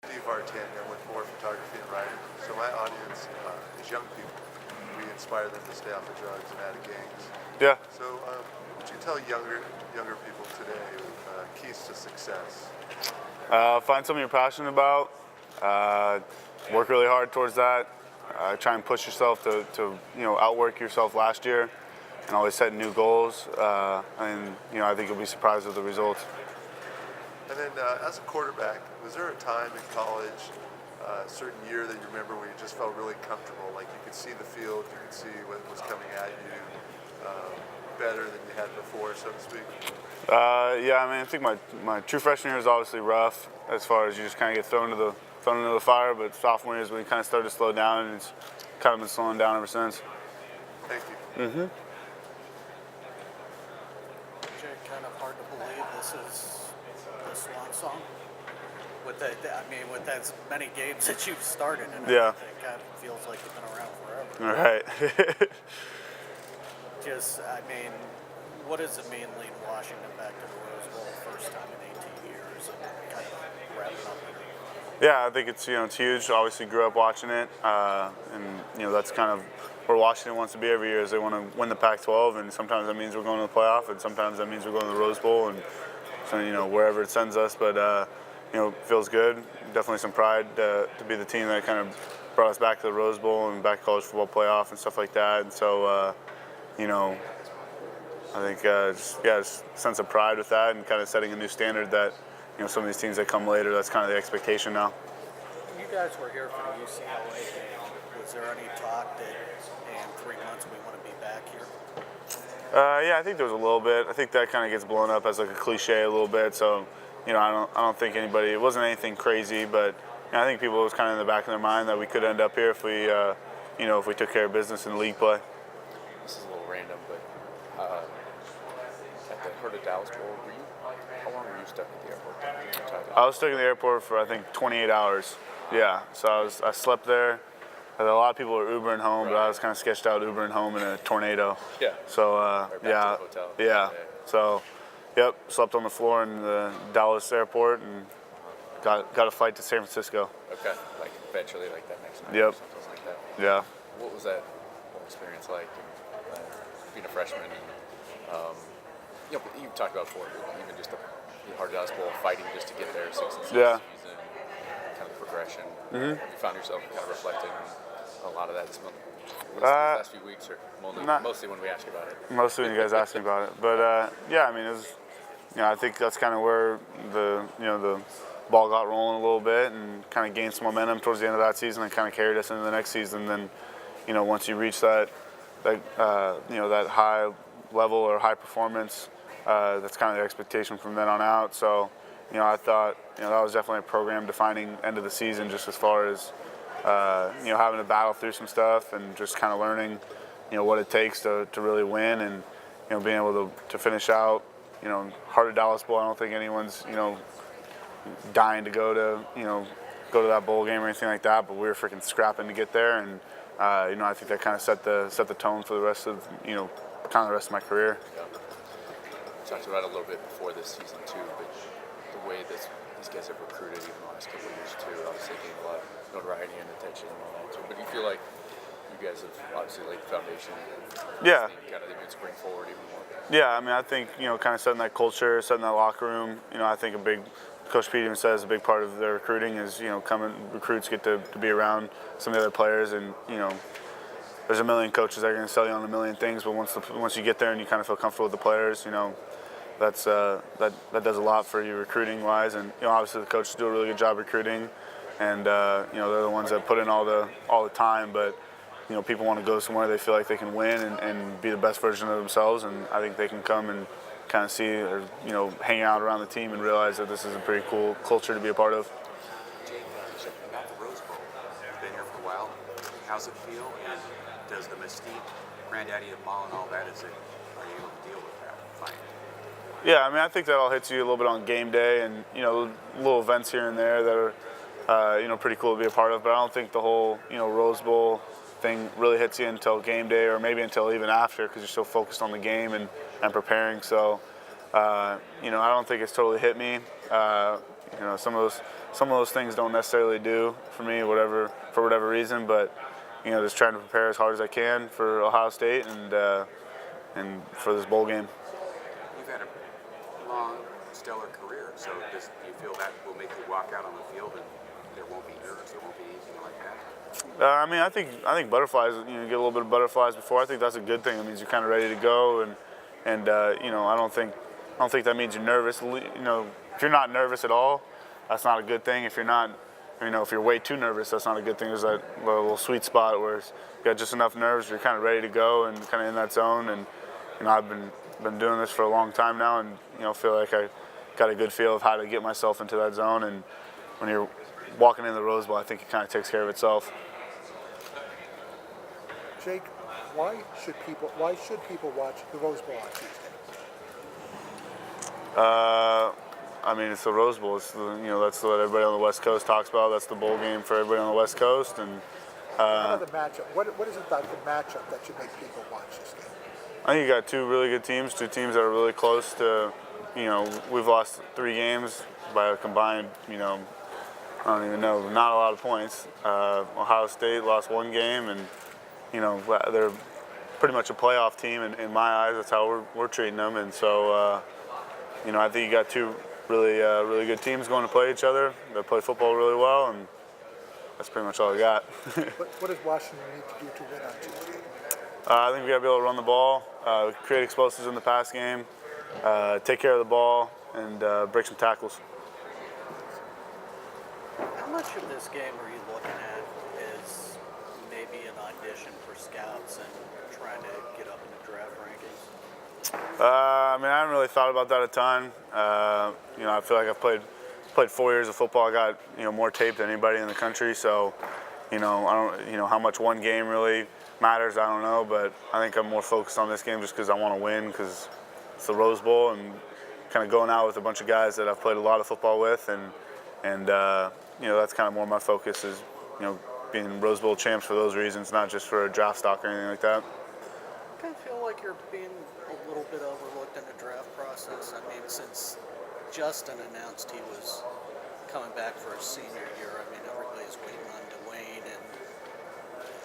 I'm with More Photography and Writing. So my audience is young people. We inspire them to stay off of drugs and out of gangs. Yeah. So would you tell younger people today keys to success? Find something you're passionate about. Work really hard towards that. Try and push yourself to outwork yourself last year, and always set new goals. And I think you'll be surprised with the results. And then as a quarterback, was there a time in college, a certain year that you remember where you just felt really comfortable, like you could see the field, you could see what was coming at you better than you had before, so to speak? Yeah, I mean, I think my true freshman year was obviously rough as far as you just kind of get thrown into the fire, but sophomore year is when you kind of started to slow down, and it's kind of been slowing down ever since. Thank you. Mm-hmm. Jay, kind of hard to believe this is the swan song. With as many games that you've started, and Yeah. it kind of feels like you've been around forever. All right. What does it mean leading Washington back to the Rose Bowl first time in 18 years and kind of wrapping up? Yeah, I think it's huge. Obviously, grew up watching it, and that's kind of where Washington wants to be every year. Is they want to win the Pac-12, and sometimes that means we're going to the playoff, and sometimes that means we're going to the Rose Bowl, and so wherever it sends us. But feels good. Definitely some pride to be the team that kind of brought us back to the Rose Bowl and back to college football playoff and stuff like that. And so I think just a sense of pride with that, and kind of setting a new standard that some of these teams that come later, that's kind of the expectation now. You guys were here for the UCLA game. Was there any talk that in 3 months we want to be back here? Yeah, I think there was a little bit. I think that kind of gets blown up as like a cliche a little bit. So, I don't think anybody. It wasn't anything crazy, but I think people was kind of in the back of their mind that we could end up here if we, if we took care of business in league play. This is a little random, but at the Heart of Dallas Bowl, how long were you stuck at the airport? I was stuck in the airport for I think 28 hours. Yeah, so I slept there. A lot of people were Ubering home, Right. but I was kind of sketched out Ubering home in a tornado. Yeah. So Right back to the hotel. yeah. So, yep, slept on the floor in the Dallas airport and got a flight to San Francisco. Okay, like eventually, like that next night. Yep. Or something like that. Yeah. What was that whole experience like? Being a freshman, and you've talked about before, but even just the Heart of Dallas Bowl, fighting just to get there, 6 and 6 Yeah. season, kind of the progression. Mm-hmm. Have you found yourself kind of reflecting on a lot of that this last few weeks, or mostly when we ask you about it? Mostly when you guys ask me about it. But yeah, I mean, it was, I think that's kind of where the ball got rolling a little bit and kind of gained some momentum towards the end of that season and kind of carried us into the next season. Then, once you reach that high level or high performance, that's kind of the expectation from then on out. So, I thought, that was definitely a program-defining end of the season, just as far as, having to battle through some stuff and just kind of learning, what it takes to really win, and, being able to finish out, Heart of Dallas Bowl. I don't think anyone's, dying to go to that bowl game or anything like that, but we were freaking scrapping to get there, and I think that kind of set the tone for the rest of the rest of my career. Yeah. We talked about it a little bit before this season too, but the way these guys have recruited even the last couple of years too, obviously gained a lot of notoriety and attention and all that too. But you feel like you guys have obviously laid the foundation. Yeah. Kind of even spring forward even more. Yeah, I mean, I think kind of setting that culture, setting that locker room. I think Coach Pete even says a big part of their recruiting is recruits get to be around some of the other players, and there's a million coaches that are going to sell you on a million things, but once you get there and you kind of feel comfortable with the players, that does a lot for you recruiting wise. And obviously the coaches do a really good job recruiting, and they're the ones that put in all the time, but people want to go somewhere they feel like they can win and be the best version of themselves, and I think they can come and kind of see or hang out around the team and realize that this is a pretty cool culture to be a part of. Jay, about the Rose Bowl, you've been here for a while. How's it feel? And does the mystique, granddaddy of ball and all that, are you able to deal with that? Fine. Yeah, I mean, I think that all hits you a little bit on game day, and little events here and there that are pretty cool to be a part of. But I don't think the whole Rose Bowl thing really hits you until game day, or maybe until even after, because you're so focused on the game and preparing. So I don't think it's totally hit me. You know, some of those things don't necessarily do for me, for whatever reason. But you know, just trying to prepare as hard as I can for Ohio State and for this bowl game. You've had a long, stellar career, so do you feel that will make you walk out on the field and there won't be nerves, there won't be anything like that? I mean, I think butterflies. You know, get a little bit of butterflies before. I think that's a good thing. It means you're kind of ready to go, and you know, I don't think that means you're nervous. You know, if you're not nervous at all, that's not a good thing. If you're not, you know, if you're way too nervous, that's not a good thing. There's that little sweet spot where you got just enough nerves, you're kind of ready to go and kind of in that zone. And you know, I've been doing this for a long time now, and you know, feel like I got a good feel of how to get myself into that zone. And when you're walking in the Rose Bowl, I think it kind of takes care of itself. Jake, why should people watch the Rose Bowl on Tuesday? I mean, it's the Rose Bowl. It's you know, that's what everybody on the West Coast talks about. That's the bowl game for everybody on the West Coast. And What are the matchup? What is it about the matchup that should make people watch this game? I think you got two really good teams, two teams that are really close to, you know, we've lost 3 games by a combined, you know, I don't even know, not a lot of points. Ohio State lost 1 game, and you know, they're pretty much a playoff team in my eyes. That's how we're treating them. And so, you know, I think you got two really good teams going to play each other. They play football really well, and that's pretty much all I got. What does Washington need to do to win on Tuesday? I think we got to be able to run the ball, create explosives in the pass game, take care of the ball, and break some tackles. How much of this game are you looking at is maybe an audition for scouts and trying to get up in the draft rankings? I mean, I haven't really thought about that a ton. You know, I feel like I've played 4 years of football. I got, you know, more tape than anybody in the country. So, you know, I don't, you know, how much one game really matters, I don't know. But I think I'm more focused on this game just because I want to win, because it's the Rose Bowl, and kind of going out with a bunch of guys that I've played a lot of football with, and you know, that's kind of more my focus is, you know, being Rose Bowl champs for those reasons, not just for a draft stock or anything like that. I kind of feel like you're being a little bit overlooked in the draft process. I mean, since Justin announced he was coming back for his senior year, I mean, everybody's waiting on Dwayne, and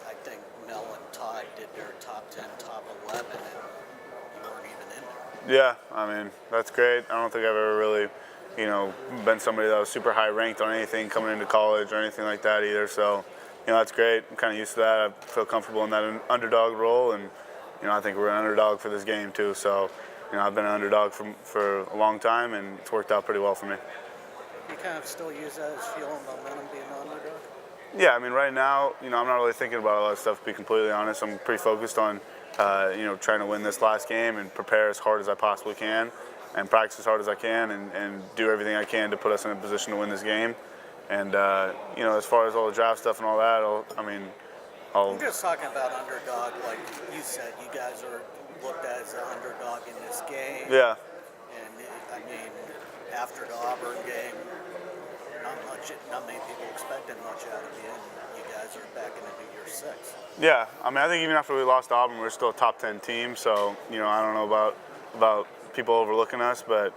I think Mel and Todd did their top 10, top 11, and you weren't even in there. Yeah, I mean, that's great. I don't think I've ever really, you know, been somebody that was super high ranked on anything coming into college or anything like that either. So, you know, that's great. I'm kind of used to that. I feel comfortable in that underdog role, and you know, I think we're an underdog for this game too. So, you know, I've been an underdog for a long time, and it's worked out pretty well for me. You kind of still use that as fuel and momentum being an underdog? Yeah, I mean, right now, you know, I'm not really thinking about a lot of stuff, to be completely honest. I'm pretty focused on, you know, trying to win this last game and prepare as hard as I possibly can and practice as hard as I can and do everything I can to put us in a position to win this game. And, you know, as far as all the draft stuff and all that, I'm just talking about underdog, like you said, you guys are looked at as an underdog in this game. Yeah. And I mean, after the Auburn game, not many people expected much out of you, and you guys are back into year 6. Yeah, I mean, I think even after we lost to Auburn, we're still a top 10 team. So, you know, I don't know about people overlooking us, but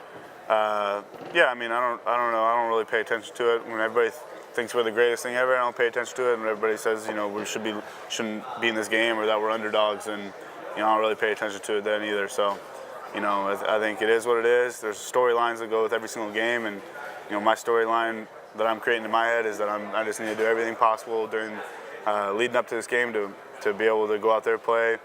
yeah, I mean, I don't know. I don't really pay attention to it. When everybody thinks we're the greatest thing ever, I don't pay attention to it. When everybody says, you know, we shouldn't be in this game or that we're underdogs, and you know, I don't really pay attention to it then either. So, you know, I think it is what it is. There's storylines that go with every single game, and you know, my storyline that I'm creating in my head is that I just need to do everything possible during leading up to this game to be able to go out there, play,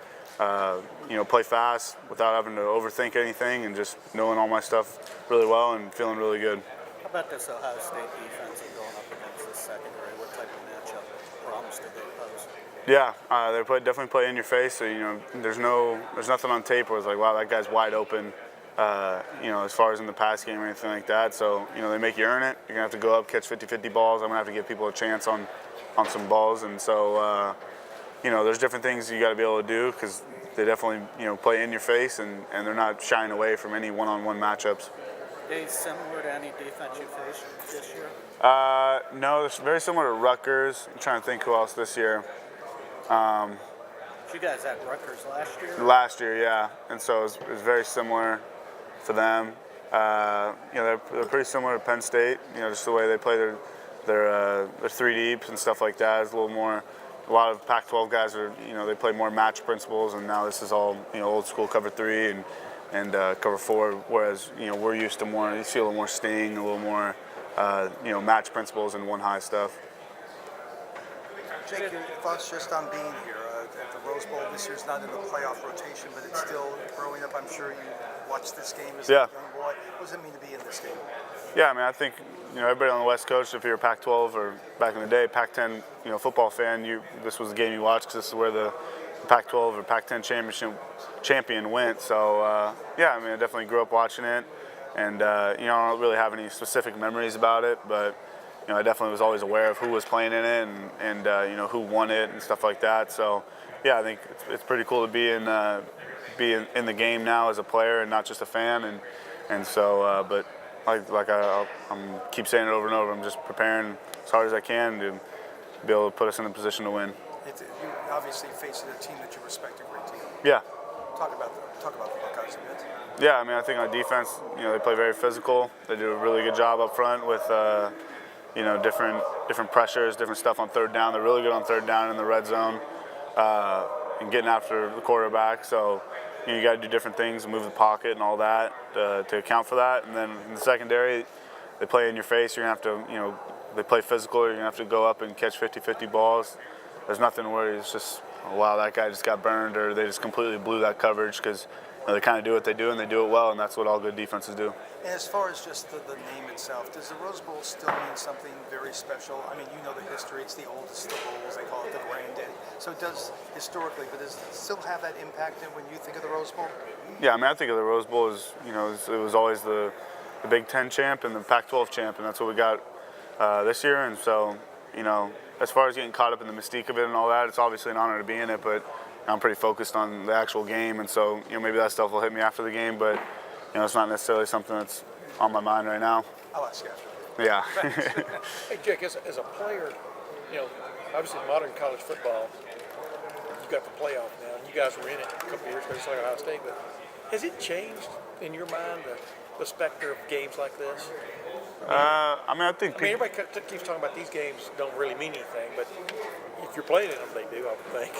you know, play fast without having to overthink anything, and just knowing all my stuff really well and feeling really good. How about this Ohio State defense and going up against the secondary? What type of matchup problems did they pose? Yeah, they definitely play in your face. So, you know, there's nothing on tape where it's like, wow, that guy's wide open. You know, as far as in the pass game or anything like that. So, you know, they make you earn it. You're gonna have to go up, catch 50-50 balls. I'm gonna have to give people a chance on some balls, and so you know, there's different things you got to be able to do, because they definitely, you know, play in your face, and they're not shying away from any one-on-one matchups. Are they similar to any defense you faced this year? No, it's very similar to Rutgers. I'm trying to think who else this year. You guys had Rutgers last year? Last year, yeah, and so it was very similar for them. They're pretty similar to Penn State. Just the way they play their three deeps and stuff like that is a little more. A lot of Pac-12 guys are, they play more match principles, and now this is all, old school cover three and cover four. Whereas, we're used to more. You see a little more sting, a little more, match principles and one high stuff. Jake, your thoughts just on being here at the Rose Bowl this year's not in the playoff rotation, but it's still growing up. I'm sure you watched this game as a young boy. What does it mean to be in this game? Yeah, I think everybody on the West Coast, if you're a Pac-12 or back in the day Pac-10 football fan, this was the game you watched because this is where the Pac-12 or Pac-10 champion went. So I definitely grew up watching it, and I don't really have any specific memories about it, but I definitely was always aware of who was playing in it and who won it and stuff like that. So yeah, I think it's pretty cool to be in the game now as a player and not just a fan, and so but. I'm keep saying it over and over. I'm just preparing as hard as I can to be able to put us in a position to win. You obviously facing a team that you respect a great deal. Yeah. Talk about the Buckeyes a bit. Yeah, I think on defense, they play very physical. They do a really good job up front with different pressures, different stuff on third down. They're really good on third down in the red zone and getting after the quarterback. So. You got to do different things, move the pocket and all that to account for that. And then in the secondary, they play in your face. You're going to have to, they play physical. You're going to have to go up and catch 50-50 balls. There's nothing where it's just, oh, wow, that guy just got burned, or they just completely blew that coverage, because they kind of do what they do, and they do it well, and that's what all good defenses do. And as far as just the name itself, does the Rose Bowl still mean something very special? I mean, you know the history. It's the oldest of bowls. They call it the granddaddy. So it does historically, but does it still have that impact when you think of the Rose Bowl? Yeah, I think of the Rose Bowl as, it was always the Big Ten champ and the Pac-12 champ, and that's what we got this year. And so, as far as getting caught up in the mystique of it and all that, it's obviously an honor to be in it, but I'm pretty focused on the actual game, and so maybe that stuff will hit me after the game, but it's not necessarily something that's on my mind right now. I'll ask you after. Yeah. Hey, Jake, as a player, obviously modern college football, you've got the playoff now, and you guys were in it a couple of years ago, just like Ohio State, but has it changed in your mind the specter of games like this? I think everybody keeps talking about these games don't really mean anything, but if you're playing in them, they do, I would think.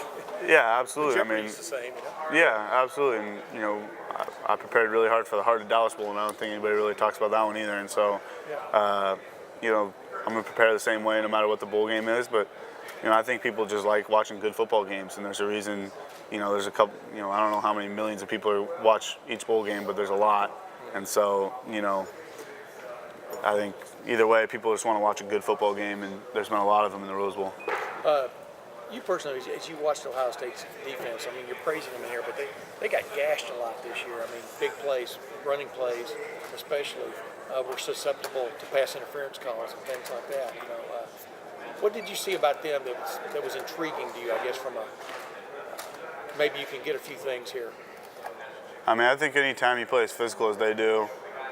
Yeah, absolutely. Jeopardy's the same, Yeah, absolutely. And I prepared really hard for the Heart of Dallas Bowl, and I don't think anybody really talks about that one either. And so, I'm gonna prepare the same way no matter what the bowl game is. But I think people just like watching good football games, and there's a reason. There's a couple. I don't know how many millions of people watch each bowl game, but there's a lot. And so, I think either way, people just want to watch a good football game, and there's been a lot of them in the Rose Bowl. You personally, as you watched Ohio State's defense, you're praising them here, but they got gashed a lot this year. Big plays, running plays, especially, were susceptible to pass interference calls and things like that. What did you see about them that was intriguing to you? I guess maybe you can get a few things here. I think anytime you play as physical as they do,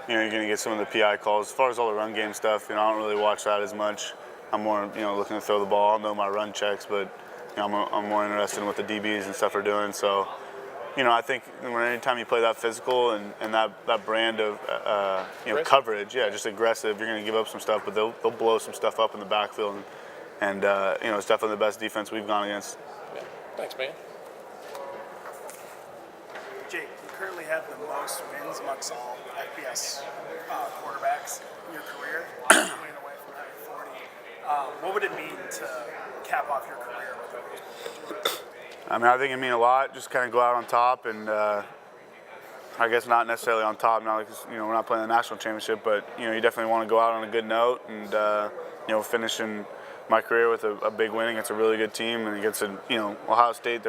you're going to get some of the PI calls. As far as all the run game stuff, I don't really watch that as much. I'm more, looking to throw the ball. I'll know my run checks, but I'm more interested in what the DBs and stuff are doing. So, I think anytime you play that physical and that brand of coverage, just aggressive, you're going to give up some stuff, but they'll blow some stuff up in the backfield, and it's definitely the best defense we've gone against. Yeah. Thanks, man. Jake, you currently have the most wins amongst all FBS quarterbacks in your career, winning away from having 40. What would it mean to cap off your career with those? I think it means a lot. Just kind of go out on top, and I guess not necessarily on top now, because we're not playing the national championship, but you definitely want to go out on a good note and finishing my career with a big win against a really good team, and against Ohio State.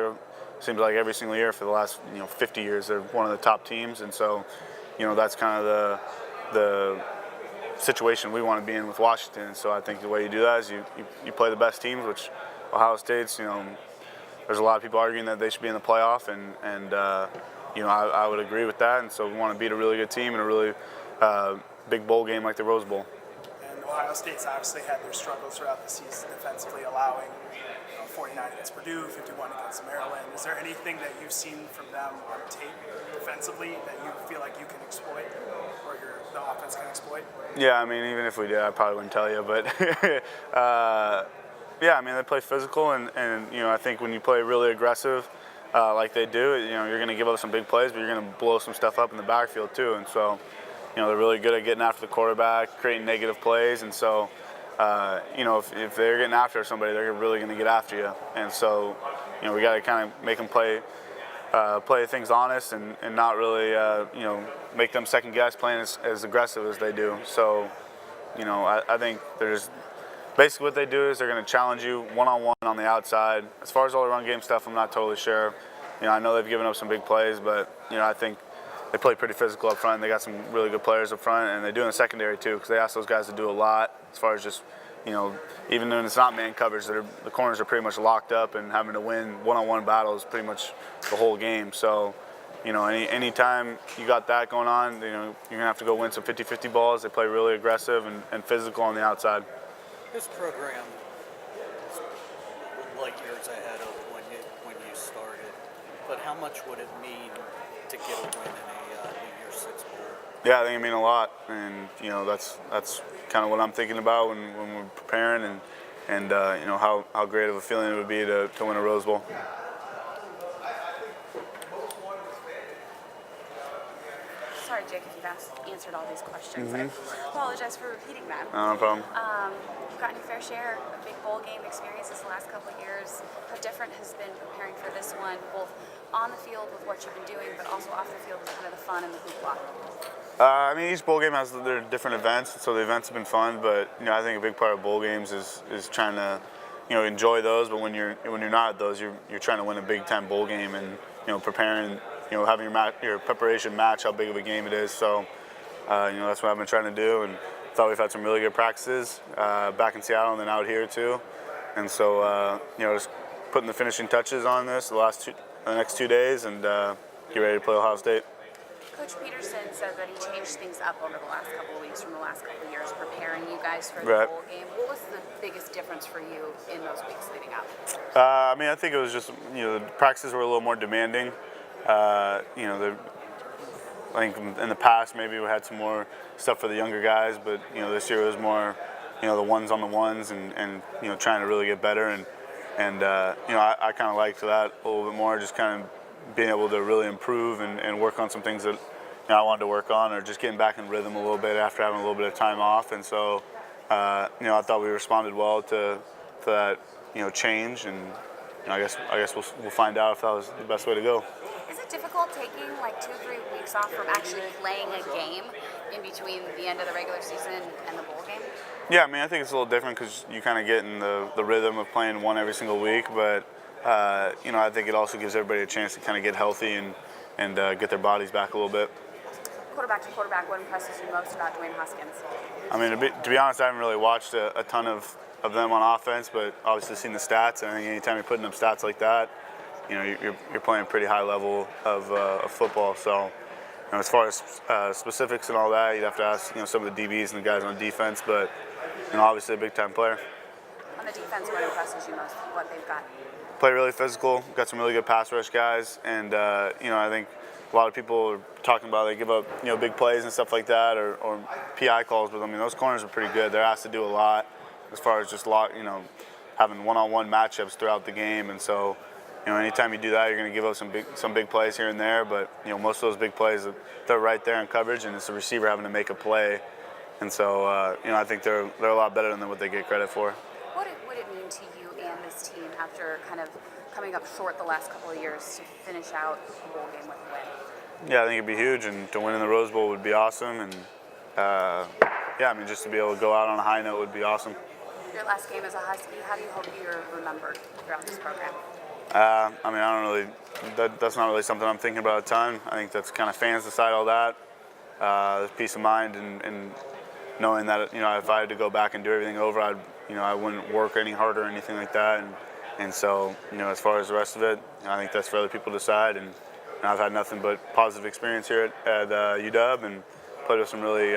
Seems like every single year for the last 50 years they're one of the top teams, and so that's kind of the situation we want to be in with Washington. And so I think the way you do that is you play the best teams, which Ohio State's. There's a lot of people arguing that they should be in the playoff, and I would agree with that. And so we want to beat a really good team in a really big bowl game like the Rose Bowl. And Ohio State's obviously had their struggles throughout the season defensively, allowing 49 against Purdue, 51 against Maryland. Is there anything that you've seen from them on tape defensively that you feel like you can exploit, or you're the offense can exploit? Yeah, I mean, even if we did, I probably wouldn't tell you. But yeah, I mean, they play physical, and I think when you play really aggressive like they do, you're going to give up some big plays, but you're going to blow some stuff up in the backfield too. And so, they're really good at getting after the quarterback, creating negative plays, and so. If they're getting after somebody, they're really going to get after you. And so, we got to kind of make them play things honest and not really, make them second guess playing as aggressive as they do. So, I think there's basically what they do is they're going to challenge you one-on-one on the outside. As far as all the run game stuff, I'm not totally sure. I know they've given up some big plays, but, I think they play pretty physical up front. They got some really good players up front, and they do in the secondary too, because they ask those guys to do a lot as far as just, even when it's not man coverage, the corners are pretty much locked up and having to win one-on-one battles pretty much the whole game. So, any time you got that going on, you're going to have to go win some 50-50 balls. They play really aggressive and physical on the outside. This program is light years ahead of when you started, but how much would it mean to get a win in a New Year's Six Bowl? Yeah, I think it means a lot, and that's kind of what I'm thinking about when we're preparing, and how great of a feeling it would be to win a Rose Bowl. Sorry, Jake, if you've answered all these questions. I apologize for repeating them. No problem. You've gotten your fair share of big bowl game experiences the last couple of years. How different has been preparing for this one, both on the field with what you've been doing, but also off the field with kind of the fun and the hoopla? I mean, each bowl game has their different events, so the events have been fun. But I think a big part of bowl games is trying to enjoy those. But when you're not at those, you're trying to win a big time bowl game and preparing. Having your preparation match how big of a game it is. So, that's what I've been trying to do, and thought we've had some really good practices back in Seattle and then out here too. And so, just putting the finishing touches on this the next 2 days, and get ready to play Ohio State. Coach Peterson said that he changed things up over the last couple of weeks from the last couple of years, preparing you guys for the Right. bowl game. What was the biggest difference for you in those weeks leading up? I mean, I think it was just the practices were a little more demanding. I think in the past maybe we had some more stuff for the younger guys, but this year it was more the ones on the ones and trying to really get better and I kind of liked that a little bit more, just kind of being able to really improve and work on some things that I wanted to work on, or just getting back in rhythm a little bit after having a little bit of time off. And so I thought we responded well to that change, and I guess we'll find out if that was the best way to go. Is it difficult taking like 2-3 weeks off from actually playing a game in between the end of the regular season and the bowl game? Yeah, I mean, I think it's a little different because you kind of get in the rhythm of playing one every single week, but I think it also gives everybody a chance to kind of get healthy and get their bodies back a little bit. Quarterback to quarterback, what impresses you most about Dwayne Haskins? I mean, to be honest, I haven't really watched a ton of them on offense, but obviously seen the stats, and I think anytime you're putting up stats like that, you're playing a pretty high level of football. So, as far as specifics and all that, you'd have to ask some of the DBs and the guys on defense, but obviously a big time player. On the defense, what impresses you most? What they've got? Play really physical. Got some really good pass rush guys, and I think a lot of people are talking about they give up big plays and stuff like that, or PI calls. But I mean, those corners are pretty good. They're asked to do a lot as far as just having one-on-one matchups throughout the game, and so. Anytime you do that, you're going to give up some big plays here and there. But most of those big plays, they're right there in coverage, and it's the receiver having to make a play. And so, I think they're a lot better than what they get credit for. What would it mean to you and this team after kind of coming up short the last couple of years to finish out a bowl game with a win? Yeah, I think it'd be huge, and to win in the Rose Bowl would be awesome. And just to be able to go out on a high note would be awesome. Your last game as a Husky, how do you hope you're remembered throughout this program? I don't really. That's not really something I'm thinking about a ton. I think that's kind of fans decide all that. There's peace of mind and knowing that if I had to go back and do everything over, I wouldn't work any harder or anything like that. And so as far as the rest of it, I think that's for other people to decide. And I've had nothing but positive experience here at UW and played with some really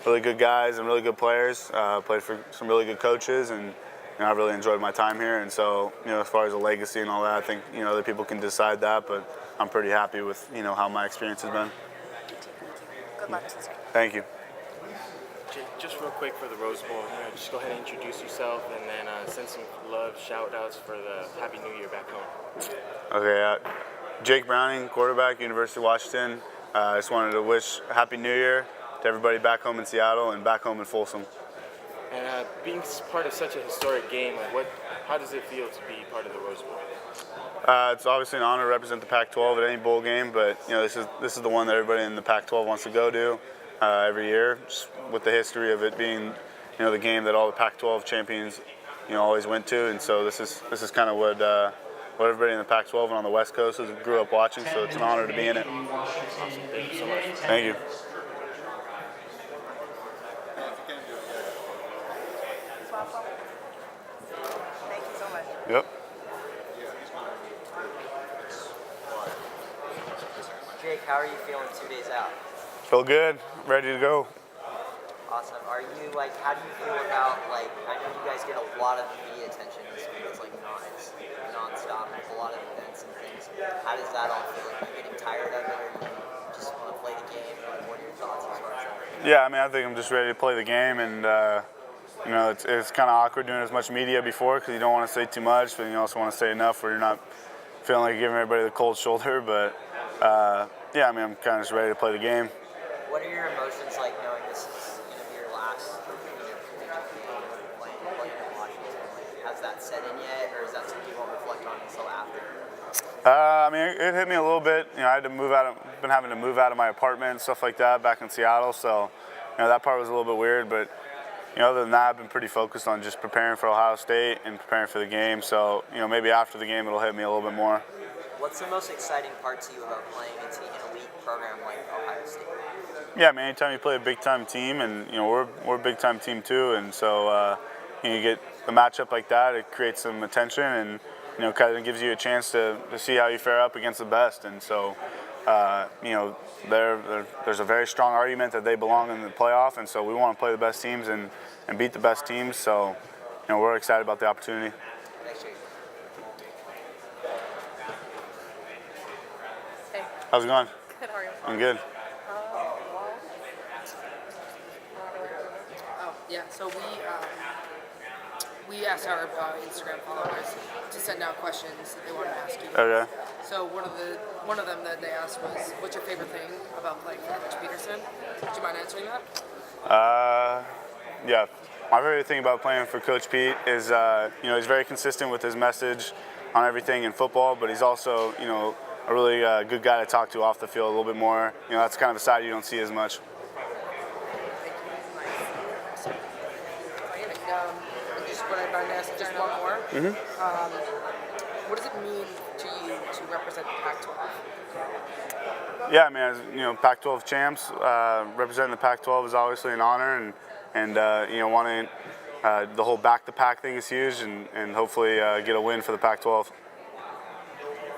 good guys and really good players. Played for some really good coaches and. I've really enjoyed my time here, and so as far as a legacy and all that, I think other people can decide that. But I'm pretty happy with how my experience has been. Good luck today. Thank you. Just real quick for the Rose Bowl, just go ahead and introduce yourself and then send some love, shout outs for the Happy New Year back home. Okay, Jake Browning, quarterback, University of Washington. I just wanted to wish Happy New Year to everybody back home in Seattle and back home in Folsom. And being part of such a historic game, how does it feel to be part of the Rose Bowl? It's obviously an honor to represent the Pac-12 at any bowl game, but this is the one that everybody in the Pac-12 wants to go to every year, just with the history of it being the game that all the Pac-12 champions always went to, and so this is kind of what everybody in the Pac-12 and on the West Coast grew up watching. So it's an honor to be in it. Awesome. Thank you so much. Thank you. Thank you so much. Yep. Jake, how are you feeling 2 days out? Feel good. Ready to go. Awesome. Are you how do you feel about I know you guys get a lot of media attention this week. It's it's nonstop with a lot of events and things. How does that all feel? Are you getting tired of it, or do you just want to play the game? What are your thoughts as far as that? Yeah, I mean, I think I'm just ready to play the game, and it's kind of awkward doing as much media before because you don't want to say too much, but you also want to say enough where you're not feeling like you're giving everybody the cold shoulder. But yeah, I mean, I'm kind of just ready to play the game. What are your emotions like knowing this is going to be your last collegiate game playing in Washington? Has that set in yet, or is that something you won't reflect on until after? I mean, it hit me a little bit. I had to been having to move out of my apartment and stuff like that back in Seattle, so that part was a little bit weird. But other than that, I've been pretty focused on just preparing for Ohio State and preparing for the game. So maybe after the game it'll hit me a little bit more. What's the most exciting part to you about playing in an elite program like Ohio State? Yeah, man. Anytime you play a big-time team, and we're a big-time team too, and so you get a matchup like that, it creates some attention, and kind of gives you a chance to see how you fare up against the best. And so there's a very strong argument that they belong in the playoff, and so we want to play the best teams and beat the best teams. So we're excited about the opportunity. Thanks, Jake. Hey. How's it going? Good, how are you? I'm good. Yeah, so we asked our Instagram followers to send out questions that they wanted to ask you. Okay. So one of them that they asked was, "What's your favorite thing about playing for Coach Peterson?" Would you mind answering that? Yeah. My favorite thing about playing for Coach Pete is he's very consistent with his message on everything in football, but he's also a really good guy to talk to off the field a little bit more. That's kind of a side you don't see as much. Just what I'm going to ask, just one more. What does it mean to you to represent the Pac-12? Yeah, I mean, as Pac-12 champs, representing the Pac-12 is obviously an honor, and wanting the whole back the pack thing is huge, and hopefully get a win for the Pac-12.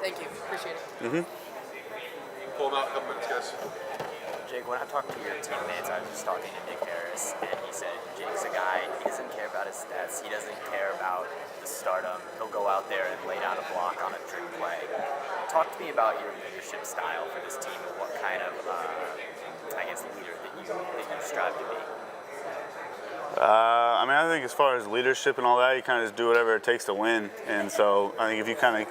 Thank you, appreciate it. Pull them out a couple minutes, guys. Jake, when I talked to your teammates, I was just talking to Nick Harris, and he said Jake's a guy, he doesn't care about his stats, he doesn't care about the stardom. He'll go out there and lay down a block on a trick play. Talk to me about your leadership style for this team and what kind of, leader that you strive to be. I mean, I think as far as leadership and all that, you kind of just do whatever it takes to win. And so I think if you kind of,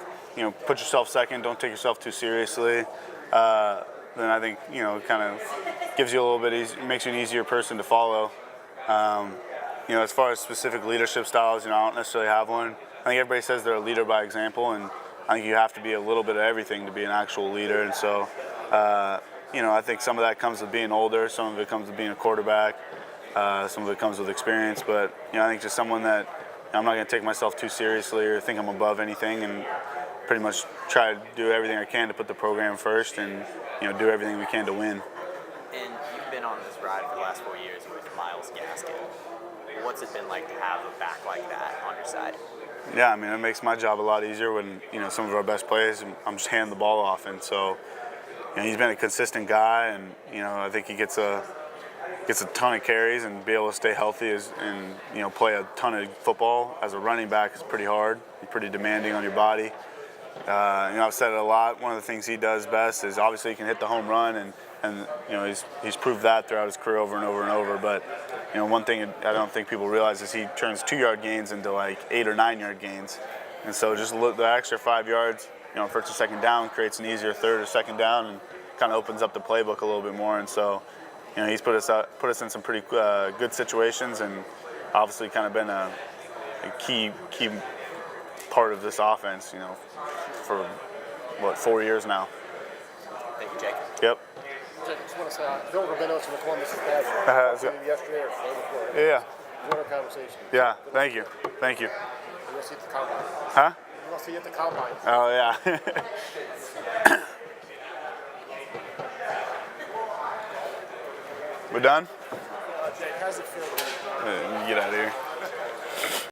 put yourself second, don't take yourself too seriously, then I think, it kind of gives you a little bit easier, makes you an easier person to follow. As far as specific leadership styles, I don't necessarily have one. I think everybody says they're a leader by example, and I think you have to be a little bit of everything to be an actual leader. And so, I think some of that comes with being older, some of it comes with being a quarterback, some of it comes with experience. But, I think just someone that I'm not going to take myself too seriously or think I'm above anything, and pretty much try to do everything I can to put the program first and, do everything we can to win. And you've been on this ride for the last 4 years with Myles Gaskin. What's it been like to have a back like that on your side? Yeah, I mean, it makes my job a lot easier when, some of our best players, I'm just handing the ball off. And so, he's been a consistent guy, and, I think he gets a ton of carries, and be able to stay healthy and, play a ton of football as a running back is pretty hard and pretty demanding on your body. I've said it a lot. One of the things he does best is obviously he can hit the home run, and and he's proved that throughout his career over and over and over. But one thing I don't think people realize is he turns 2-yard gains into like 8 or 9-yard gains, and so just the extra 5 yards, first or second down creates an easier third or second down, and kind of opens up the playbook a little bit more. And so, he's put us in some pretty good situations, and obviously kind of been a key part of this offense, for 4 years now. Thank you, Jake. Yep. I just want to say, Bill Rabinos from the Columbus Dispatch. Yesterday or the day before. Yeah. What a conversation. Yeah. Thank you. Thank you. We'll see you at the combine. Huh? We'll see you at the combine. Oh yeah. We're done? Jake, how's it feel? Get out of here.